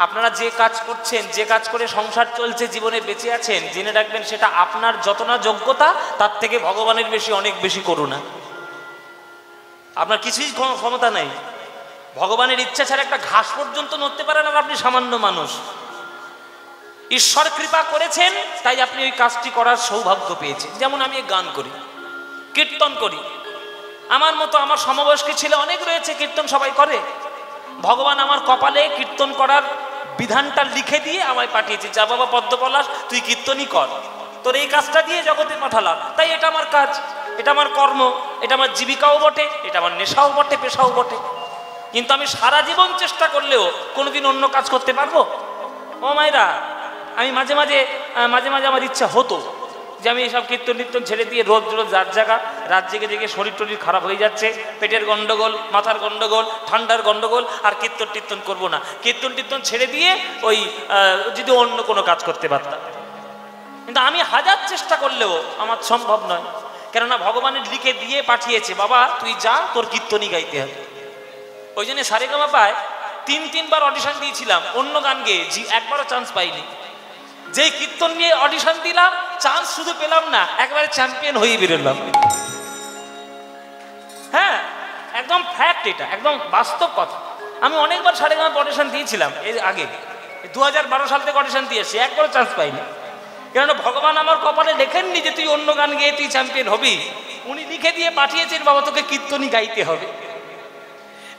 আপনারা যে কাজ করছেন, যে কাজ করে সংসার চলছে, জীবনে বেঁচে আছেন, জেনে রাখবেন সেটা আপনার যত না যোগ্যতা তার থেকে ভগবানের বেশি, অনেক বেশি করুণা। আপনার কিছুই ক্ষমতা নেই, ভগবানের ইচ্ছা ছাড়া একটা ঘাস পর্যন্ত নড়তে পারেন না, আপনি সামান্য মানুষ। ঈশ্বর কৃপা করেছেন তাই আপনি ওই কাজটি করার সৌভাগ্য পেয়েছেন। যেমন আমি গান করি, কীর্তন করি, আমার মতো আমার সমবয়স্ক ছেলে অনেক রয়েছে, কীর্তন সবাই করে। ভগবান আমার কপালে কীর্তন করার বিধানটা লিখে দিয়ে আমায় পাঠিয়েছে, যা বাবা পদ্মপলাশ তুই কীর্তনই কর, তোর এই কাজটা দিয়ে জগতে পাঠালাম। তাই এটা আমার কাজ, এটা আমার কর্ম, এটা আমার জীবিকাও বটে, এটা আমার নেশাও বটে, পেশাও বটে। কিন্তু আমি সারা জীবন চেষ্টা করলেও কোনোদিন অন্য কাজ করতে পারবো? ও মায়েরা, আমি মাঝে মাঝে আমার ইচ্ছা হতো যে আমি এইসব কীর্তন ছেড়ে দিয়ে রোজ রোজ রাত জেগে জেগে শরীর টরীর খারাপ হয়ে যাচ্ছে, পেটের গন্ডগোল, মাথার গন্ডগোল, ঠান্ডার গন্ডগোল, আর কীর্তন করবো না। কীর্তন ছেড়ে দিয়ে ওই যদি অন্য কোনো কাজ করতে পারতাম। কিন্তু আমি হাজার চেষ্টা করলেও আমার সম্ভব নয়, কেননা ভগবানের লিখে দিয়ে পাঠিয়েছে, বাবা তুই যা, তোর কীর্তনই গাইতে হবে। ওই জন্য সারেগামাপায় 3-3বার অডিশন দিয়েছিলাম, অন্য গান গেয়ে একবারও চান্স পাইনি। যেই কীর্তন নিয়ে অডিশন দিলাম, চান্স শুধু পেলাম না, একবারে চ্যাম্পিয়ন হয়ে বেরোলাম। হ্যাঁ, একদম ফ্যাক্ট, এটা একদম বাস্তব কথা। আমি অনেকবার সারেগামা অডিশন দিয়েছিলাম, এর আগে 2012 সাল থেকে অডিশন দিয়েছি, একবারও চান্স পাইনি। কেননা ভগবান আমার কপালে লেখেননি যে তুই অন্য গান গেয়ে তুই চ্যাম্পিয়ন হবি, উনি লিখে দিয়ে পাঠিয়েছেন বাবা তোকে কীর্তনই গাইতে হবে।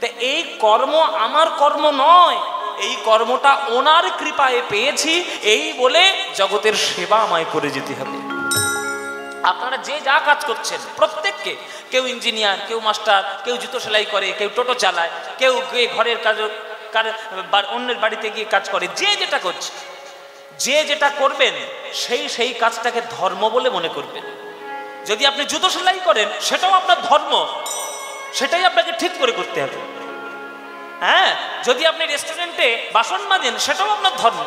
তা এই কর্ম আমার কর্ম নয়, এই কর্মটা ওনার কৃপায় পেয়েছি, এই বলে জগতের সেবা আমায় করে যেতে হবে। আপনারা যে যা কাজ করছেন প্রত্যেককে, কেউ ইঞ্জিনিয়ার, কেউ মাস্টার, কেউ জুতো সেলাই করে, কেউ টোটো চালায়, কেউ ঘরের কাজ, অন্যের বাড়িতে গিয়ে কাজ করে, যে যেটা করছে, যে যেটা করবেন সেই কাজটাকে ধর্ম বলে মনে করবেন। যদি আপনি জুতো সেলাই করেন সেটাও আপনার ধর্ম, সেটাই আপনাকে ঠিক করে করতে হবে। হ্যাঁ, যদি আপনি রেস্টুরেন্টে বাসন মাজেন সেটাও আপনার ধর্ম,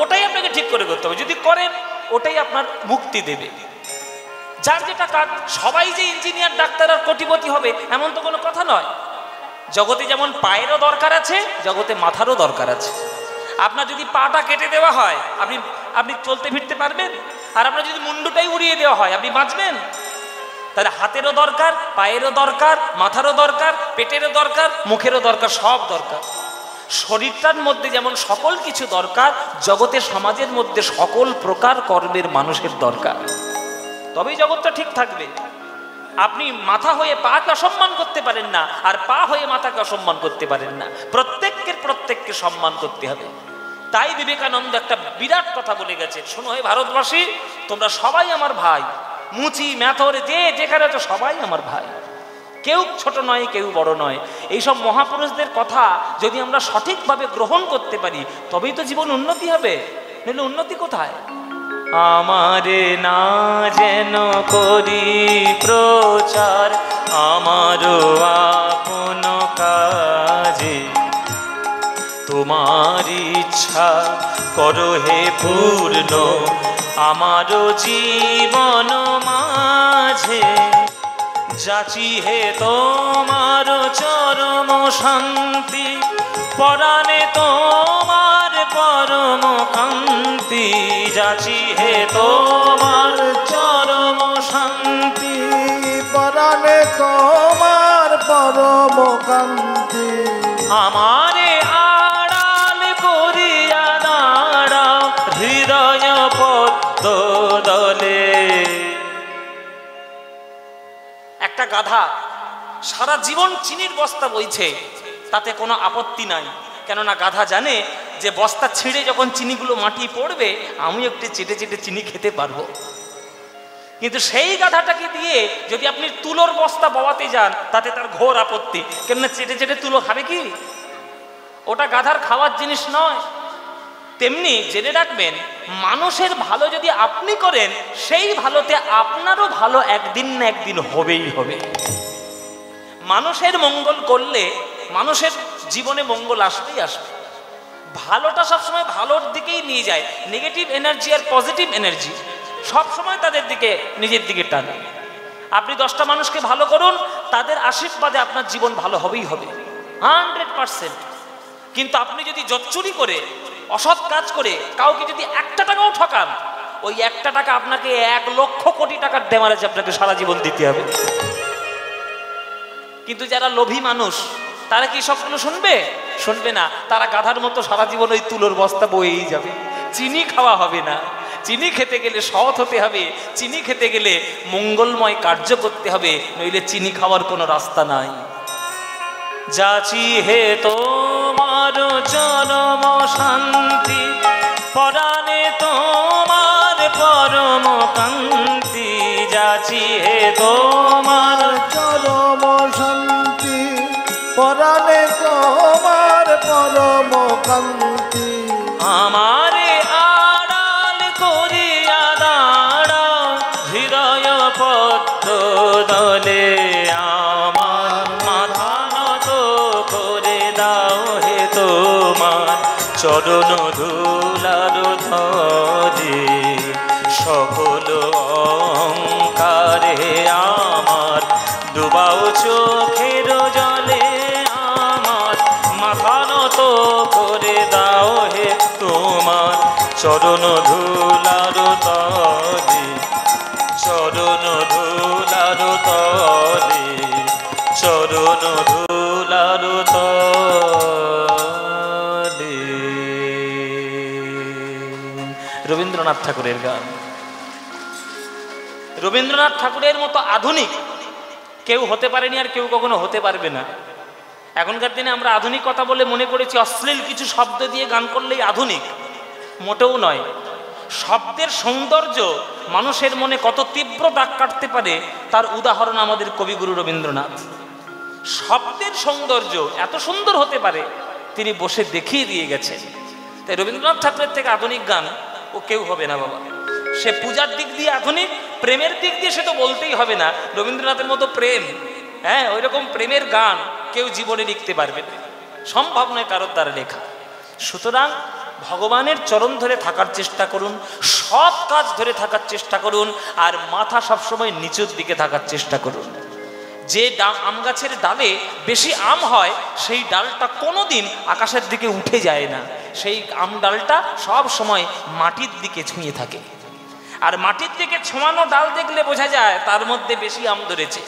ওটাই আপনাকে ঠিক করে করতে হবে। যদি করেন ওটাই আপনার মুক্তি দেবে। যার যেটা কাজ, সবাই যে ইঞ্জিনিয়ার, ডাক্তার আর কোটিপতি হবে এমন তো কোনো কথা নয়। জগতে যেমন পায়েরও দরকার আছে, জগতে মাথারও দরকার আছে। আপনার যদি পাটা কেটে দেওয়া হয় আপনি চলতে ফিরতে পারবেন? আর আপনার যদি মুন্ডুটাই উড়িয়ে দেওয়া হয় আপনি বাঁচবেন? তাহলে হাতেরও দরকার, পায়েরও দরকার, মাথারও দরকার, পেটেরও দরকার, মুখেরও দরকার, সব দরকার। শরীরটার মধ্যে যেমন সকল কিছু দরকার, জগতের সমাজের মধ্যে সকল প্রকার কর্মের মানুষের দরকার, তবেই জগৎটা ঠিক থাকবে। আপনি মাথা হয়ে পাকে অসম্মান করতে পারেন না, আর পা হয়ে মাথাকে অসম্মান করতে পারেন না। প্রত্যেককে সম্মান করতে হবে। তাই বিবেকানন্দ একটা বিরাট কথা বলে গেছে, শোনো হে ভারতবাসী, তোমরা সবাই আমার ভাই, মুচি ম্যাথর যে যেখানে আছো সবাই আমার ভাই, কেউ ছোট নয়, কেউ বড় নয়। এইসব মহাপুরুষদের কথা যদি আমরা সঠিকভাবে গ্রহণ করতে পারি তবেই তো জীবন উন্নতি হবে, নইলে উন্নতি কোথায়? আমারে না যেন করি প্রচার আমার আপন কাজে, তোমার ইচ্ছা করো হে পূর্ণ আমার জীবন মাঝে, যাচি হে তোমার চরম শান্তি, পরাণে তোমার পরম কান্তি, যাচি হে তোমার চরম শান্তি, পরাণে তোমার পরম কান্তি, আমারে আড়াল করিয়া দাঁড়াও হৃদয় পদ্ম দলে। একটা গাধা সারা জীবন চিনির বস্তা বইছে, তাতে কোনো আপত্তি নাই, কেননা গাধা জানে যে বস্তা ছিঁড়ে যখন চিনিগুলো মাটি পড়বে আমি একটু চেটে চেটে চিনি খেতে পারবো। কিন্তু সেই গাধাটাকে দিয়ে যদি আপনি তুলোর বস্তা বওয়াতে যান তাতে তার ঘোর আপত্তি, কেননা চেটে চেটে তুলো খাবে কি? ওটা গাধার খাওয়ার জিনিস নয়। তেমনি জেনে রাখবেন, মানুষের ভালো যদি আপনি করেন সেই ভালোতে আপনারও ভালো একদিন না একদিন হবেই হবে। মানুষের মঙ্গল করলে মানুষের জীবনে মঙ্গল আসবেই আসবে। ভালোটা সবসময় ভালোর দিকেই নিয়ে যায়, নেগেটিভ এনার্জি আর পজিটিভ এনার্জি সবসময় তাদের দিকে, নিজের দিকে টানে। আপনি 10টা মানুষকে ভালো করুন, তাদের আশীর্বাদে আপনার জীবন ভালো হবেই হবে 100%। কিন্তু আপনি যদি জচ্চুরি করে, অসৎ কাজ করে কাউকে যদি 1টা টাকাও ঠকান, ওই 1টা টাকা আপনাকে 1,00,000 কোটি টাকার ড্যামারেজ আপনাকে সারা জীবন দিতে হবে। কিন্তু যারা লোভী মানুষ তারা কি সবগুলো শুনবে? শুনবে না। তারা গাধার মতো সারা জীবন ওই তুলোর বস্তা বয়েই যাবে। চিনি খাওয়া হবে না। চিনি খেতে গেলে সৎ হতে হবে, চিনি খেতে গেলে মঙ্গলময় কার্য করতে হবে, নইলে চিনি খাওয়ার কোনো রাস্তা নাই। যাচি হে তোমার চরম শান্তি, পরাণে তোমার পরম কান্তি। যাচি হে তোমার চরম শান্তি, পরাণে তোমার পরম কান্তি। আমারে আড়াল করিয়া দাঁড়া হৃদয় পদ্ম দলে, আমার মাথা নত করে দাও হে তোমার চরণ ধুলার ধরে। সকল অহংকারে আমার ডুবাও চোখের জলে, আমার মাথা নত করে দাও হে তোমার চরণ ধুলার তলে, চরণ ধুলার তলে, চরণ ধুলার তলে। রবীন্দ্রনাথ ঠাকুরের গান। রবীন্দ্রনাথ ঠাকুরের মতো আধুনিক কেউ হতে পারেনি, আর কেউ কখনো হতে পারবে না। এখনকার দিনে আমরা আধুনিক কথা বলে মনে করেছি অশ্লীল কিছু শব্দ দিয়ে গান করলেই আধুনিক। মোটেও নয়। শব্দের সৌন্দর্য মানুষের মনে কত তীব্র দাগ কাটতে পারে তার উদাহরণ আমাদের কবিগুরু রবীন্দ্রনাথ। শব্দের সৌন্দর্য এত সুন্দর হতে পারে তিনি বসে দেখিয়ে দিয়ে গেছেন। তাই রবীন্দ্রনাথ ঠাকুরের থেকে আধুনিক গান ও কেউ হবে না বাবা। সে পূজার দিক দিয়ে আধুনিক, প্রেমের দিক দিয়ে সে তো বলতেই হবে না। রবীন্দ্রনাথের মতো প্রেম, হ্যাঁ ওই রকম প্রেমের গান কেউ জীবনে লিখতে পারবে না, সম্ভব নয় কারোর দ্বারা লেখা। সুতরাং ভগবানের চরণ ধরে থাকার চেষ্টা করুন, সৎ কাজ ধরে থাকার চেষ্টা করুন, আর মাথা সবসময় নিচের দিকে থাকার চেষ্টা করুন। যে আম গাছের ডালে বেশি আম হয় সেই ডালটা কোনোদিন আকাশের দিকে উঠে যায় না, সেই আম ডালটা সব সময় মাটির দিকে ছুঁয়ে থাকে। আর মাটির দিকে ছোঁয়ানো ডাল দেখলে বোঝা যায় তার মধ্যে বেশি আম ধরেছে।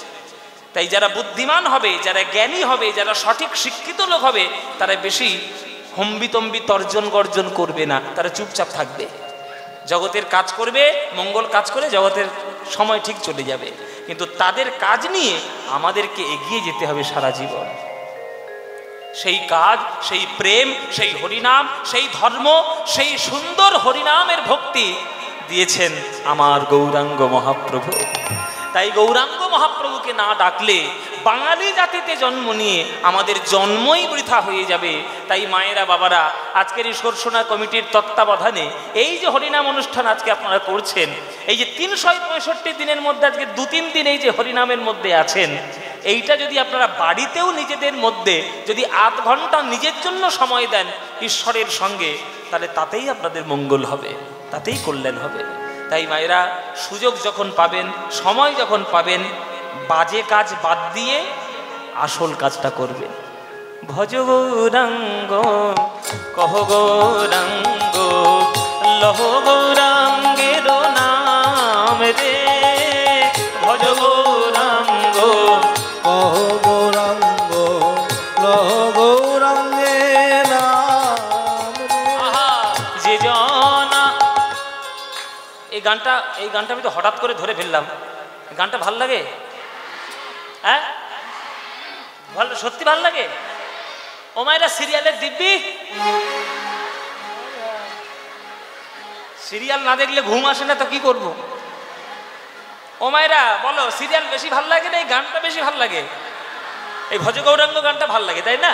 তাই যারা বুদ্ধিমান হবে, যারা জ্ঞানী হবে, যারা সঠিক শিক্ষিত লোক হবে, তারা বেশি হম্বিতম্বি তর্জন গর্জন করবে না, তারা চুপচাপ থাকবে, জগতের কাজ করবে, মঙ্গল কাজ করে জগতের সময় ঠিক চলে যাবে। কিন্তু তাদের কাজ নিয়ে আমাদেরকে এগিয়ে যেতে হবে সারা জীবন। সেই কাজ, সেই প্রেম, সেই হরিনাম, সেই ধর্ম, সেই সুন্দর হরিনামের ভক্তি দিয়েছেন আমার গৌরাঙ্গ মহাপ্রভু। তাই গৌরাঙ্গ মহাপ্রভুকে না ডাকলে বাঙালি জাতিতে জন্ম নিয়ে আমাদের জন্মই বৃথা হয়ে যাবে। তাই মায়েরা, বাবারা, আজকের এই সরসোনা কমিটির তত্ত্বাবধানে এই যে হরিনাম অনুষ্ঠান আজকে আপনারা করছেন, এই যে 365 দিনের মধ্যে আজকে 2-3 দিন এই যে হরিনামের মধ্যে আছেন, এইটা যদি আপনারা বাড়িতেও নিজেদের মধ্যে যদি আধ ঘন্টা নিজের জন্য সময় দেন ঈশ্বরের সঙ্গে, তাহলে তাতেই আপনাদের মঙ্গল হবে, তাতেই কল্যাণ হবে। তাই মায়েরা, সুযোগ যখন পাবেন, সময় যখন পাবেন, বাজে কাজ বাদ দিয়ে আসল কাজটা করবেন। ভজ গৌরাঙ্গ কহ গৌরাঙ্গ লহ গৌরাঙ্গের নাম রে, ভজ গৌরাঙ্গ কহ গৌরাঙ্গ লহ গৌরাঙ্গের নাম রে। যে জনা, এই গানটা আমি তো হঠাৎ করে ধরে ফেললাম। গানটা ভাল লাগে? হ্যাঁ, ভালো, সত্যি ভাল লাগে। ও মায়েরা, সিরিয়ালের দিব্যি, সিরিয়াল না দেখলে ঘুম আসে না তো কি করব? ও মায়েরা বলো, সিরিয়াল বেশি ভাল লাগে না এই গানটা বেশি ভাল লাগে? এই ভজ গৌরাঙ্গ গানটা ভাল লাগে, তাই না?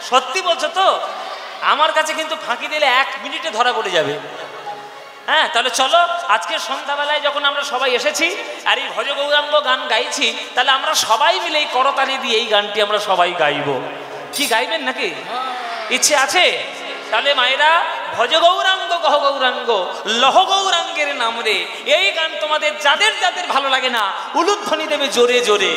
সত্যি বলছো তো? আমার কাছে কিন্তু ফাঁকি দিলে 1 মিনিটে ধরা পড়ে যাবে। হ্যাঁ, তাহলে চলো আজকের সন্ধ্যাবেলায় যখন আমরা সবাই এসেছি আর এই ভজ গৌরাঙ্গ গান গাইছি, তাহলে আমরা সবাই মিলে এই করতালি দিয়ে এই গানটি আমরা সবাই গাইব। কি গাইবেন নাকি? ইচ্ছে আছে? তাহলে মায়েরা, ভজ গৌরাঙ্গ কহ গৌরাঙ্গ লহ গৌরাঙ্গের নাম রে, এই গান তোমাদের যাদের যাদের ভালো লাগে না উলুধ্বনি দেবে জোরে জোরে।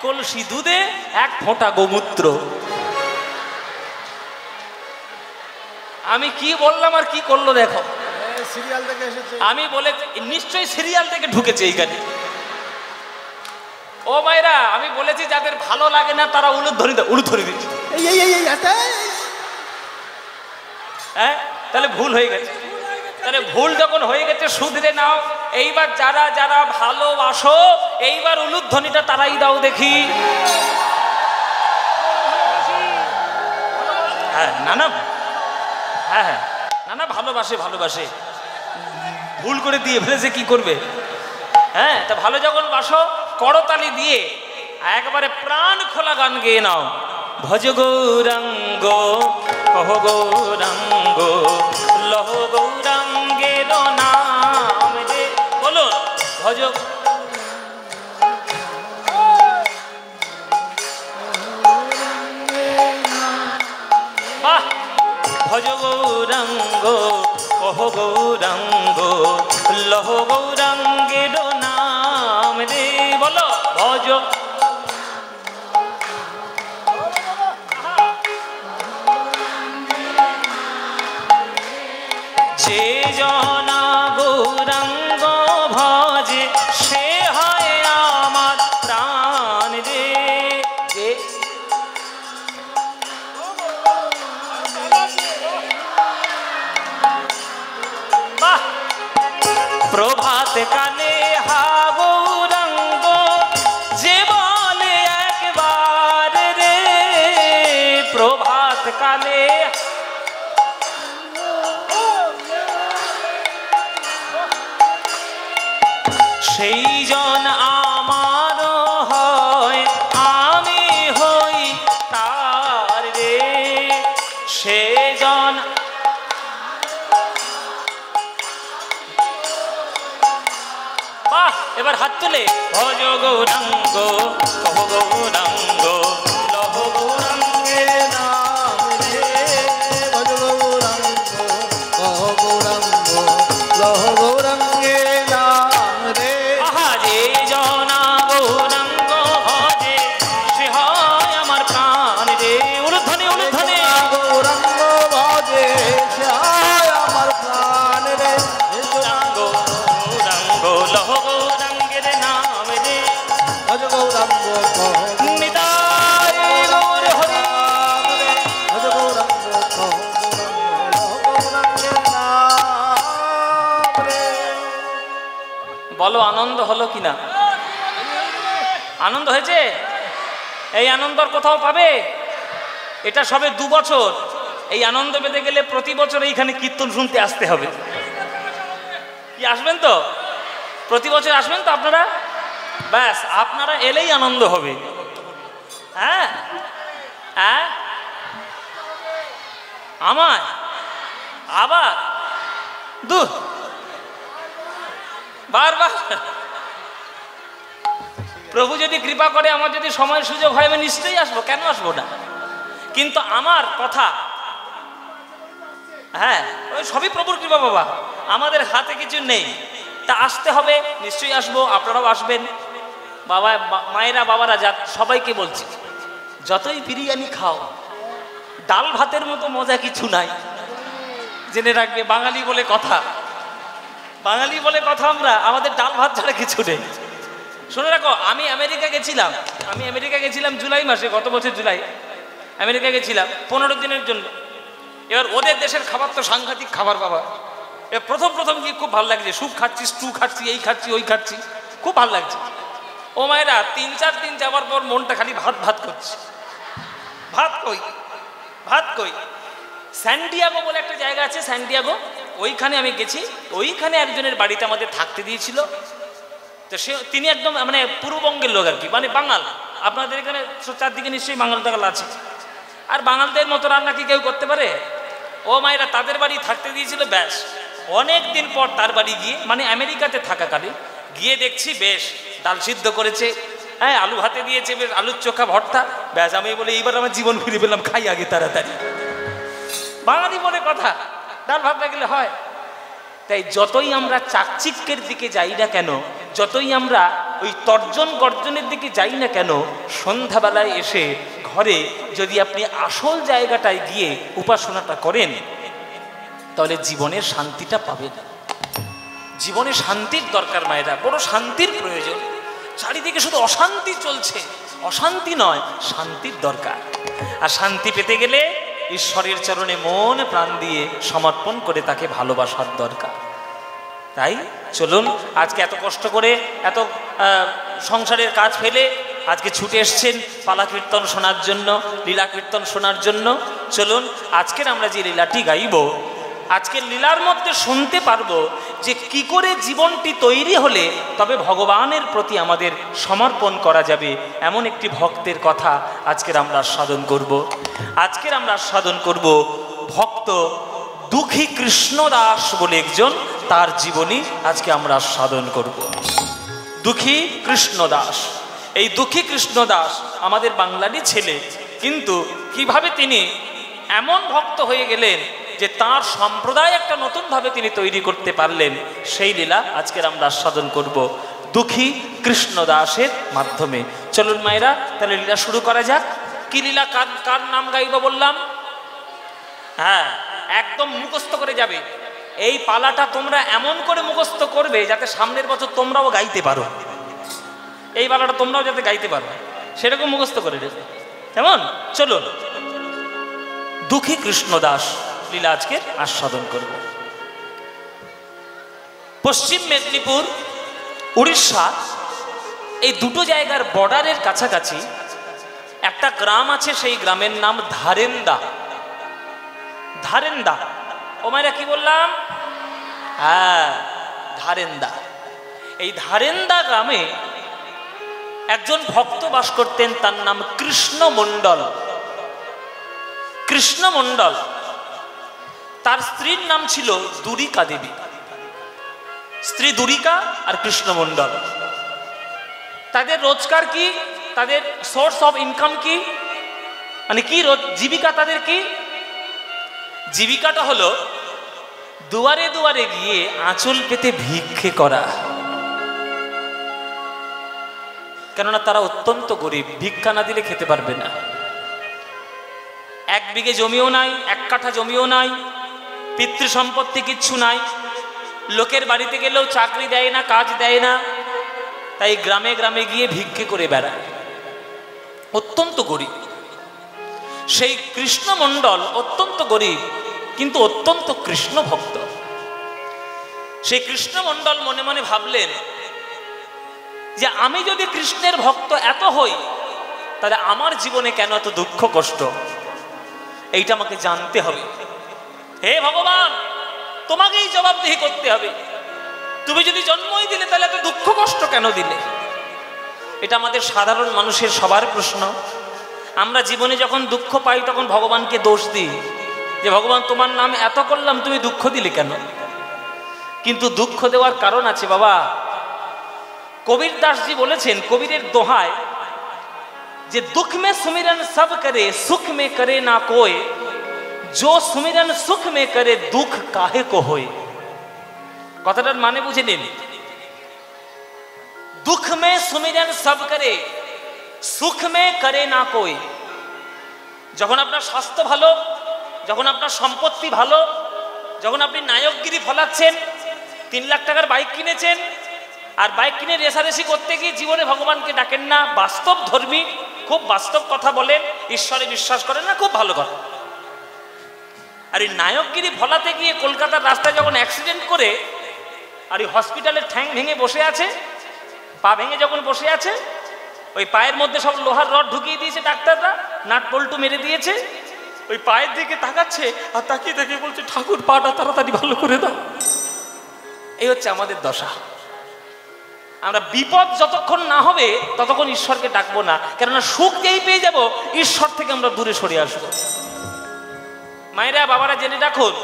কলসি দুধে 1 ফোঁটা গোমূত্র। আমি কি বললাম আর কি করলো দেখো। সিরিয়াল থেকে এসেছে। আমি বলে নিশ্চয়ই সিরিয়াল থেকে ঢুকেছে এইখানে। ও মায়েরা, আমি বলেছি যাদের ভালো লাগে না তারা উলুধ্বনি দিচ্ছে। হ্যাঁ, তাহলে ভুল হয়ে গেছে। তাহলে ভুল যখন হয়ে গেছে শুধরে নাও। এইবার যারা যারা ভালোবাসো এইবার উলুধ্বনিটা তারাই দাও দেখি। হ্যাঁ, না না, হ্যাঁ হ্যাঁ, না না, ভালোবাসে ভালোবাসে, ভুল করে দিয়ে ফেলেছে কি করবে। হ্যাঁ, তা ভালো যখন বাসো করতালি দিয়ে একবারে প্রাণ খোলা গান গেয়ে নাও। ভজ গৌরাঙ্গ কহ গৌরাঙ্গ লহ গৌরাঙ্গের নাম রে। বলুন ভজ, বাহ, ভজ গৌরাঙ্গ কহ গৌরাঙ্গ লহ গৌরাঙ্গের নাম রে। বলো ভজ, যে জনা গৌরাঙ্গ ভজে সে হয় আমার প্রাণ রে। বাহ, প্রভাত কালে হা গৌরাঙ্গ যে বলে একবার রে। প্রভাত কালে সেই জন আমার হয় আমি হই তার রে। সে জন, বাহ, এবার হাত তুলে ভজ গৌরাঙ্গ কহ গৌরাঙ্গ লহ গৌরাঙ্গের নাম রে। ভজ গৌরাঙ্গ কহ গৌরাঙ্গ লহ গৌরাঙ্গের নাম রে। আহা, যে জনা গৌরাঙ্গ ভজে সে হয় আমার প্রাণ রে। উলুধ্বনি উলুধ্বনি। গৌরাঙ্গ ভজে সে হয় আমার প্রাণ রে। গৌরাঙ্গ গৌরাঙ্গ লহ গৌরাঙ্গের নাম রে। ভজ গৌরাঙ্গ কহ নিতাই গৌর হরি। ভজ গৌরাঙ্গ কহ গৌরাঙ্গের নাম রে। বলো আনন্দ হলো কিনা? আনন্দ হয়েছে? এই আনন্দ আর কোথাও পাবে? এটা সবে 2 বছর। এই আনন্দ পেতে গেলে প্রতি বছর এইখানে কীর্তন শুনতে আসতে হবে। কি আসবেন তো? প্রতি বছর আসবেন তো আপনারা? ব্যাস, আপনারা এলেই আনন্দ হবে। হ্যাঁ হ্যাঁ, আমার আবার বারবার প্রভু যদি কৃপা করে, আমার যদি সময় সুযোগ হয় আমি নিশ্চয়ই আসবো, কেন আসবো না। কিন্তু আমার কথা, হ্যাঁ, ওই সবই প্রভুর কৃপা বাবা, আমাদের হাতে কিছু নেই। তা আসতে হবে, নিশ্চয়ই আসবো, আপনারাও আসবেন। বাবা মায়েরা বাবারা সবাইকে বলছি, যতই বিরিয়ানি খাও ডাল ভাতের মতো মজা কিছু নাই। জেনে রাখবে, বাঙালি বলে কথা, বাঙালি বলে কথা, আমরা আমাদের ডাল ভাত ছাড়া কিছু নেই। শুনে রাখো, আমি আমেরিকা গেছিলাম জুলাই মাসে, গত বছর জুলাই আমেরিকা গেছিলাম 15 দিনের জন্য। এবার ওদের দেশের খাবার তো সাংঘাতিক খাবার বাবা। এবার প্রথম গিয়ে খুব ভালো লাগছে, স্যুপ খাচ্ছি, স্টু খাচ্ছি, এই খাচ্ছি ওই খাচ্ছি, খুব ভালো লাগছে। ও মায়েরা, 3-4 দিন যাওয়ার পর মনটা খালি ভাত ভাত করছে। ভাত কই, ভাত কই। স্যান্ডিয়াগো বলে একটা জায়গা আছে, স্যান্ডিয়াগো, ওইখানে আমি গেছি। ওইখানে একজনের বাড়িতে আমাদের থাকতে দিয়েছিল। তো তিনি একদম মানে পূর্ববঙ্গের লোক আর কি, মানে বাঙাল। আপনাদের এখানে চারদিকে নিশ্চয়ই বাঙাল টাঙাল আছে। আর বাঙালদের মতো রান্না কি কেউ করতে পারে? ও মায়েরা, তাদের বাড়ি থাকতে দিয়েছিল। ব্যাস, অনেক দিন পর তার বাড়ি গিয়ে, মানে আমেরিকাতে থাকাকালে গিয়ে দেখছি বেশ ডাল সিদ্ধ করেছে, হ্যাঁ, আলু ভাতে দিয়েছে, বেশ আলুর চোখা ভর্তা। ব্যাস, আমি বলে এইবার আমার জীবন ফিরে পেলাম, খাই আগে তাড়াতাড়ি। বাঙালি বলে কথা, ডাল ভাত না গেলে হয়? তাই যতই আমরা চাকচিক্যের দিকে যাই না কেন, যতই আমরা ওই তর্জন গর্জনের দিকে যাই না কেন, সন্ধ্যাবেলায় এসে ঘরে যদি আপনি আসল জায়গাটায় গিয়ে উপাসনাটা করেন, তাহলে জীবনের শান্তিটা পাবেন। জীবনে শান্তির দরকার মায়েরা, বড় শান্তির প্রয়োজন। চারিদিকে শুধু অশান্তি চলছে, অশান্তি নয়, শান্তির দরকার। আর শান্তি পেতে গেলে ঈশ্বরের চরণে মন প্রাণ দিয়ে সমর্পণ করে তাকে ভালোবাসার দরকার। তাই চলুন, আজকে এত কষ্ট করে, এত সংসারের কাজ ফেলে আজকে ছুটে এসছেন পালা কীর্তন শোনার জন্য, লীলা কীর্তন শোনার জন্য। চলুন আজকের আমরা যে লীলাটি গাইব, আজকের লীলার মধ্যে শুনতে পারবো যে কি করে জীবনটি তৈরি হলে তবে ভগবানের প্রতি আমাদের সমর্পণ করা যাবে, এমন একটি ভক্তের কথা আজকের আমরা আস্বাদন করব। আজকের আমরা আস্বাদন করব ভক্ত দুঃখী কৃষ্ণদাস বলে একজন, তার জীবনী আজকে আমরা আস্বাদন করব। দুঃখী কৃষ্ণদাস, এই দুঃখী কৃষ্ণদাস আমাদের বাংলারই ছেলে, কিন্তু কিভাবে তিনি এমন ভক্ত হয়ে গেলেন যে তার সম্প্রদায় একটা নতুনভাবে তিনি তৈরি করতে পারলেন, সেই লীলা আজকের আমরা আস্বাদন করব দুঃখী কৃষ্ণদাসের মাধ্যমে। চলুন মায়েরা, তাহলে লীলা শুরু করা যাক। কি লীলা, কার নাম গাইব বললাম? হ্যাঁ, একদম মুখস্থ করে যাবে। এই পালাটা তোমরা এমন করে মুখস্থ করবে যাতে সামনের বছর তোমরাও গাইতে পারো। এই পালাটা তোমরাও যাতে গাইতে পারো সেরকম মুখস্থ করে দেবে, কেমন? চলুন, দুঃখী কৃষ্ণদাস লীলা আজকে আস্বাদন করব। পশ্চিম মেদিনীপুর, উড়িষ্যা, এই দুটো জায়গার বর্ডারের কাছাকাছি একটা গ্রাম আছে, সেই গ্রামের নাম ধারেন্দা। ধারেন্দা, ও মায়েরা কি বললাম? হ্যাঁ, ধারেন্দা। এই ধারেন্দা গ্রামে একজন ভক্ত বাস করতেন, তার নাম কৃষ্ণ মণ্ডল। কৃষ্ণ মণ্ডল, তার স্ত্রীর নাম ছিল দুরিকা দেবী। স্ত্রী দুরিকা আর কৃষ্ণ মণ্ডল, তাদের রোজগার কি, তাদের সোর্স অফ ইনকাম কি, মানে কি জীবিকা তাদের কি? জীবিকাটা হলো দুয়ারে দুয়ারে গিয়ে আঁচল পেতে ভিক্ষে করা। কেননা তারা অত্যন্ত গরিব, ভিক্ষা না দিলে খেতে পারবে না। 1 বিঘে জমিও নাই, 1 কাঠা জমিও নাই, পিতৃ সম্পত্তি কিচ্ছু নাই, লোকের বাড়িতে গেলেও চাকরি দেয় না, কাজ দেয় না, তাই গ্রামে গ্রামে গিয়ে ভিক্ষে করে বেড়ায়, অত্যন্ত গরিব। সেই কৃষ্ণ মণ্ডল অত্যন্ত গরিব কিন্তু অত্যন্ত কৃষ্ণ ভক্ত। সেই কৃষ্ণ মণ্ডল মনে মনে ভাবলেন যে আমি যদি কৃষ্ণের ভক্ত এত হই, তাহলে আমার জীবনে কেন এত দুঃখ কষ্ট, এইটা আমাকে জানতে হবে। হে ভগবান, তোমাকেই জবাবদিহি করতে হবে। তুমি যদি জন্মই দিলে তাহলে এত দুঃখ কষ্ট কেন দিলে? এটা আমাদের সাধারণ মানুষের সবার প্রশ্ন। আমরা জীবনে যখন দুঃখ পাই তখন ভগবানকে দোষ দিই যে ভগবান তোমার নাম এত করলাম, তুমি দুঃখ দিলে কেন? কিন্তু দুঃখ দেওয়ার কারণ আছে বাবা। কবির দাসজি বলেছেন, কবিরের দোহায়, যে দুঃখ মে সুমিরন সব করে, সুখ মে করে না কোয়, जो सुमिरन सुख में करे दुख काहे को होए। কথাটার মানে বুঝে নিন। दुख में सुमिरन सब करे, सुख में करे ना कोई। যখন আপনার স্বাস্থ্য ভালো, যখন আপনার সম্পত্তি ভালো, যখন আপনি নায়কগিরি ফলাচ্ছেন, 3 লাখ টাকার বাইক কিনেছেন, আর বাইক কিনে রেসারেসি করতে গিয়ে জীবনে ভগবানকে ডাকেন না, বাস্তব ধর্মী, খুব বাস্তব কথা বলেন, ঈশ্বরে বিশ্বাস করেন না, খুব ভালো কথা। আর এই নায়কগিরি ফলাতে গিয়ে কলকাতার রাস্তায় যখন অ্যাক্সিডেন্ট করে আর এই হসপিটালের ঠ্যাং ভেঙে বসে আছে, পা ভেঙে যখন বসে আছে, ওই পায়ের মধ্যে সব লোহার রড ঢুকিয়ে দিয়েছে ডাক্তাররা, নাট বল্টু মেরে দিয়েছে, ওই পায়ের দিকে তাকাচ্ছে আর তাকিয়ে তাকিয়ে বলছে ঠাকুর পাটা তাড়াতাড়ি ভালো করে দাও। এই হচ্ছে আমাদের দশা। আমরা বিপদ যতক্ষণ না হবে ততক্ষণ ঈশ্বরকে ডাকবো না, কেননা সুখ যেই পেয়ে যাব ঈশ্বর থেকে আমরা দূরে সরে আসবো। মায়েরা বাবারা জেনে রাখুন,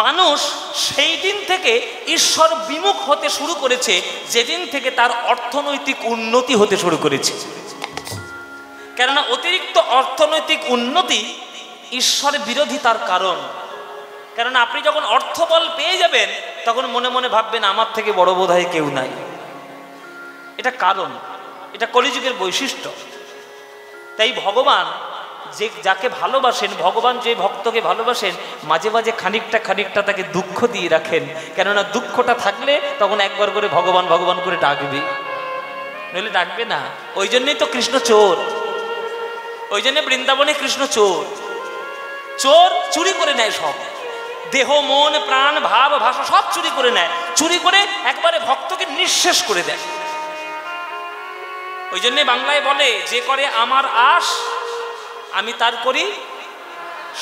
মানুষ সেই দিন থেকে ঈশ্বর বিমুখ হতে শুরু করেছে যেদিন থেকে তার অর্থনৈতিক উন্নতি হতে শুরু করেছে। কেননা অতিরিক্ত অর্থনৈতিক উন্নতি ঈশ্বর বিরোধিতার কারণ। কারণ আপনি যখন অর্থবল পেয়ে যাবেন তখন মনে মনে ভাববেন আমার থেকে বড় বোধহয় কেউ নাই। এটা কারণ, এটা কলিযুগের বৈশিষ্ট্য। তাই ভগবান যাকে ভালোবাসেন, ভগবান যে ভক্তকে ভালোবাসেন, মাঝে মাঝে খানিকটা তাকে দুঃখ দিয়ে রাখেন। কেননা দুঃখটা থাকলে তখন একবার করে ভগবান ভগবান করে ডাকবে, নইলে ডাকবে না। ওই জন্যই তো কৃষ্ণ চোর, ওই জন্য বৃন্দাবনে কৃষ্ণ চোর। চোর চুরি করে নেয় সব, দেহ মন প্রাণ ভাব ভাষা সব চুরি করে নেয়, চুরি করে একবারে ভক্তকে নিঃশেষ করে দেয়। ওই জন্যে বাংলায় বলে, যে করে আমার আশ আমি তার করি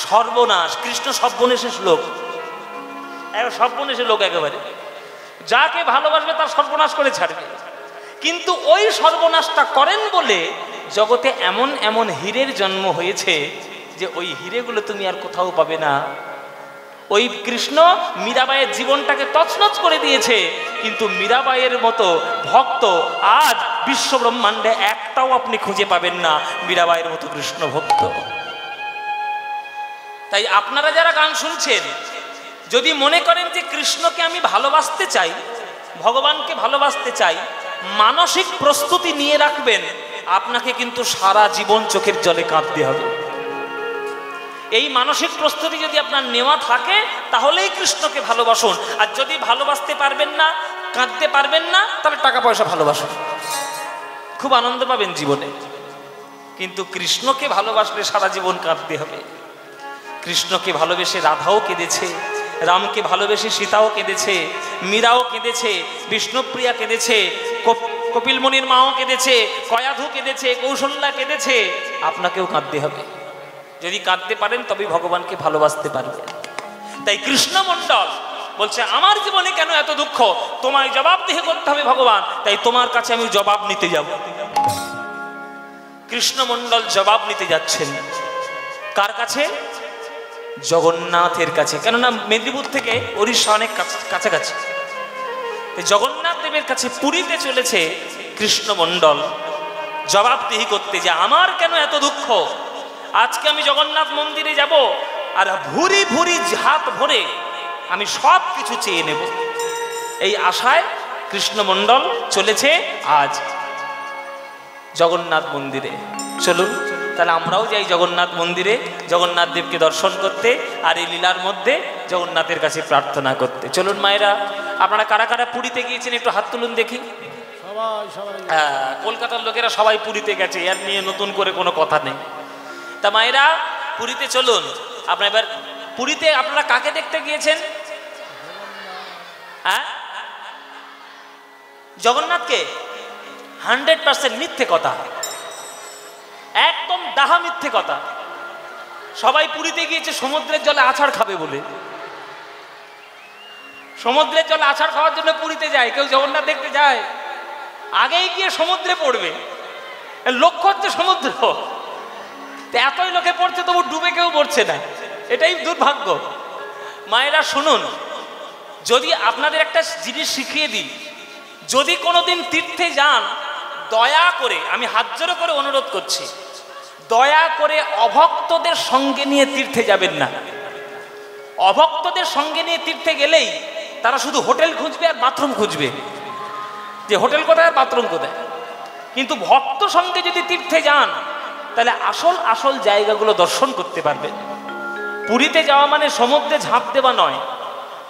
সর্বনাশ। কৃষ্ণ সর্বনেশের লোক, সর্বনেশের লোক একেবারে। যাকে ভালোবাসবে তার সর্বনাশ করে ছাড়বে। কিন্তু ওই সর্বনাশটা করেন বলে জগতে এমন এমন হীরের জন্ম হয়েছে যে ওই হীরেগুলো তুমি আর কোথাও পাবে না। ওই কৃষ্ণ মীরাবাইয়ের জীবনটাকে তছনছ করে দিয়েছে, কিন্তু মীরাবাইয়ের মতো ভক্ত আজ বিশ্ব ব্রহ্মাণ্ডে একটাও আপনি খুঁজে পাবেন না, মীরাবাইয়ের মতো কৃষ্ণ ভক্ত। তাই আপনারা যারা গান শুনছেন, যদি মনে করেন যে কৃষ্ণকে আমি ভালোবাসতে চাই, ভগবানকে ভালোবাসতে চাই, মানসিক প্রস্তুতি নিয়ে রাখবেন, আপনাকে কিন্তু সারা জীবন চোখের জলে কাঁদতে হবে। এই মানসিক প্রস্তুতি যদি আপনার নেওয়া থাকে তাহলেই কৃষ্ণকে ভালোবাসুন। আর যদি ভালোবাসতে পারবেন না, কাঁদতে পারবেন না, তাহলে টাকা পয়সা ভালোবাসুন, খুব আনন্দ পাবেন জীবনে। কিন্তু কৃষ্ণকে ভালোবাসলে সারা জীবন কাঁদতে হবে। কৃষ্ণকে ভালোবেসে রাধাও কেঁদেছে, রামকে ভালোবেসে সীতাও কেঁদেছে, মীরাও কেঁদেছে, বিষ্ণুপ্রিয়া কেঁদেছে, কপিল মুনির মাও কেঁদেছে, কয়াধু কেঁদেছে, কৌশল্যা কেঁদেছে। আপনাকেও কাঁদতে হবে। যদি কাঁদতে পারেন তবে ভগবানকে ভালোবাসতে পারবেন। তাই কৃষ্ণ মণ্ডল বলছে, আমার জীবনে কেন এত দুঃখ, তোমায় জবাবদিহি করতে হবে ভগবান, তাই তোমার কাছে আমি জবাব নিতে যাব। কৃষ্ণ মণ্ডল জবাব নিতে যাচ্ছেন কার কাছে? জগন্নাথের কাছে। কেননা মেদিনীপুর থেকে ওড়িশা অনেক কাছাকাছি। জগন্নাথ দেবের কাছে পুরীতে চলেছে কৃষ্ণ মণ্ডল জবাবদিহি করতে, যে আমার কেন এত দুঃখ। আজকে আমি জগন্নাথ মন্দিরে যাব আর ভুরি ভুরি হাত ভরে আমি সব কিছু চেয়ে নেব। এই আশায় কৃষ্ণ মণ্ডল চলেছে আজ জগন্নাথ মন্দিরে। চলুন তাহলে আমরাও যাই জগন্নাথ মন্দিরে, জগন্নাথ দেবকে দর্শন করতে আর এই লীলার মধ্যে জগন্নাথের কাছে প্রার্থনা করতে। চলুন মায়েরা, আপনারা কারা কারা পুরীতে গিয়েছেন একটু হাত তুলুন দেখি। কলকাতার লোকেরা সবাই পুরীতে গেছে, এর নিয়ে নতুন করে কোনো কথা নেই। তা মায়েরা পুরীতে চলুন। আপনার এবার পুরীতে আপনারা কাকে দেখতে গিয়েছেন? হ্যাঁ, জগন্নাথকে। 100% মিথ্যে কথা, একদম ডাহা মিথ্যে কথা। সবাই পুরীতে গিয়েছে সমুদ্রের জলে আছাড় খাবে বলে। সমুদ্রের জলে আছাড় খাওয়ার জন্য পুরীতে যায়, কেউ জগন্নাথ দেখতে যায়? আগেই গিয়ে সমুদ্রে পড়বে, লক্ষ্য হচ্ছে সমুদ্র। এতই লোকে পড়ছে তবু ডুবে কেউ পড়ছে না, এটাই দুর্ভাগ্য। মায়েরা শুনুন, যদি আপনাদের একটা জিনিস শিখিয়ে দিই, যদি কোনোদিন তীর্থে যান, দয়া করে, আমি হাত জোড় করে অনুরোধ করছি, দয়া করে অভক্তদের সঙ্গে নিয়ে তীর্থে যাবেন না। অভক্তদের সঙ্গে নিয়ে তীর্থে গেলেই তারা শুধু হোটেল খুঁজবে আর বাথরুম খুঁজবে, যে হোটেল কোথায় আর বাথরুম কোথায়। কিন্তু ভক্ত সঙ্গে যদি তীর্থে যান তাহলে আসল আসল জায়গাগুলো দর্শন করতে পারবেন। পুরীতে যাওয়া মানে সমুদ্রে ঝাঁপ দেওয়া নয়,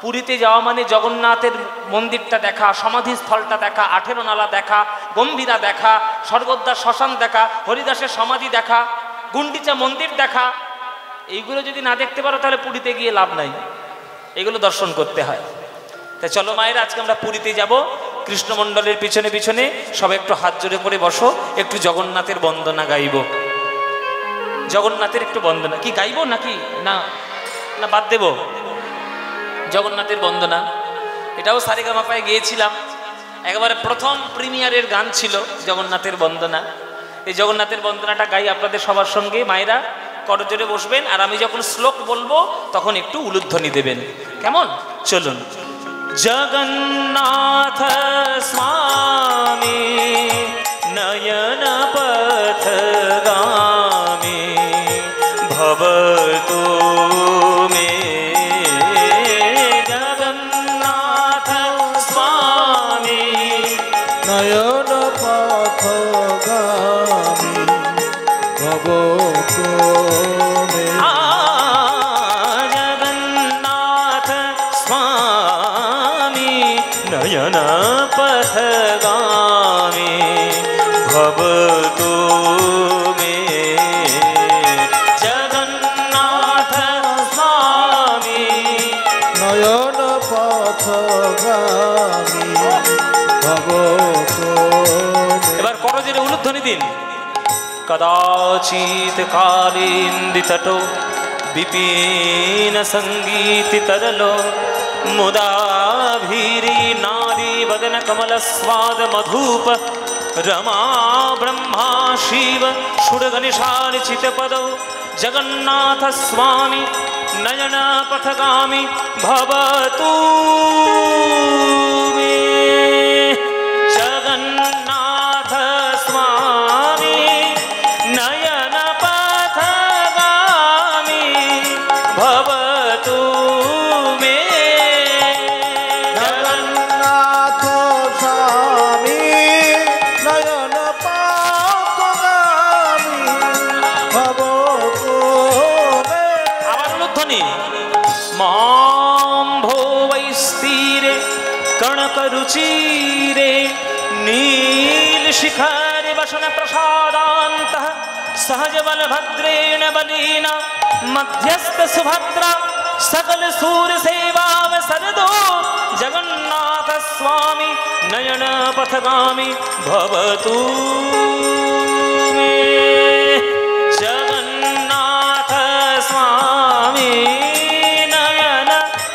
পুরীতে যাওয়া মানে জগন্নাথের মন্দিরটা দেখা, সমাধিস্থলটা দেখা, 18 নালা দেখা, গম্ভীরা দেখা, স্বর্গদ্বার শ্মশান দেখা, হরিদাসের সমাধি দেখা, গুন্ডিচা মন্দির দেখা। এইগুলো যদি না দেখতে পারো তাহলে পুরীতে গিয়ে লাভ নাই, এগুলো দর্শন করতে হয়। তাই চলো মায়েরা, আজকে আমরা পুরীতে যাব। কৃষ্ণমণ্ডলের পিছনে পিছনে সবাই একটু হাত জোড়ে করে বসো, একটু জগন্নাথের বন্দনা গাইব। জগন্নাথের একটু বন্দনা কি গাইবো নাকি না না বাদ দেব? জগন্নাথের বন্দনা, এটাও সারেগামাপায় গিয়েছিলাম, একেবারে প্রথম প্রিমিয়ারের গান ছিল জগন্নাথের বন্দনা। এই জগন্নাথের বন্দনাটা গাই আপনাদের সবার সঙ্গে। মায়েরা করজোরে বসবেন, আর আমি যখন শ্লোক বলবো তখন একটু উলুধ্বনি দেবেন, কেমন? চলুন। জগন্নাথ স্বামী নয়ন পথগামী ভবতু মে নয়ন পথগামী ভব তুমি জগন্নাথ স্বামী নয়ন পথগামী ভব তুমি জগন্নাথ স্বামী নয়ন পথগামী ভব তুমি। এবার করজের উলুধ্বনি দিন। কদাচিৎ কালিন্দিতটো বিপিন সঙ্গীতি তরলো মুদাভীরি নারী বদন কমল স্বাদ মধুপ रमा ब्रह्मा शिव षुडगनिशालिचित पदौ जगन्नाथ स्वामी नयन पथगामी भवतु मे जगन्नाथ स्वामी नयन पथगामी भवतु मे জগন্নাথ স্বামী নয়ন পথগামী ভব তুমি। আবার উলুধ্বনি। মাম ভোবৈস্তিরে কণকরুচিরে নীল শিখরে বসন প্রসাদান্তঃ सहज बलभद्रेण बलीना मध्यस्थ सुभद्रा सकल सूर सेवावसरदो जगन्नाथ स्वामी नयन पथगामी भवतु मे जगन्नाथ स्वामी नयन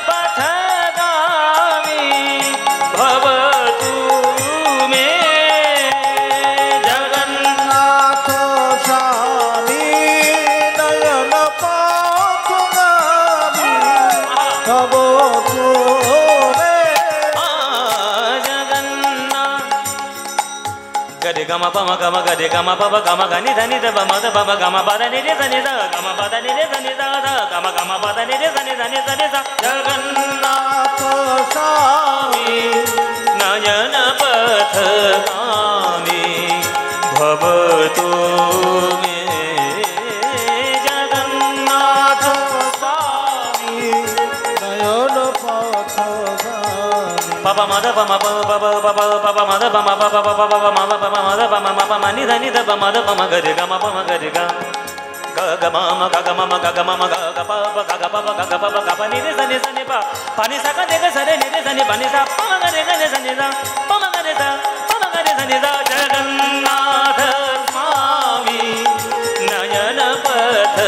पथगामी भवतु मे জগন্নাথ স্বামী নয়ন পথগামী ভব তুমি। जगन्नाथ गरे गम पम गम गरे गम पम गम गनि धनि द बम द बम गम पद नि रे धनि द गम पद नि रे धनि द द गम गम पद नि रे धनि धनि धनि द जगन्नाथ জগন্নাথ স্বামী नयन पथगामी भवतु मे जगन्नाथ स्वामी নয়ন পথগামী Papa mother papa papa papa papa mother papa papa papa papa mama papa mother papa papa mani dhani da papa mother papa gare ga ma papa gare ga ga ga mama ga ga mama ga ga mama ga ga papa ga ga papa ga ga papa ga pa ni re sa ni pa pani sa ka de ga sa re ni re sa ni pani sa papa ga re ga ne sa ni da papa ga re sa ni da Jagannath Swami Nayana Path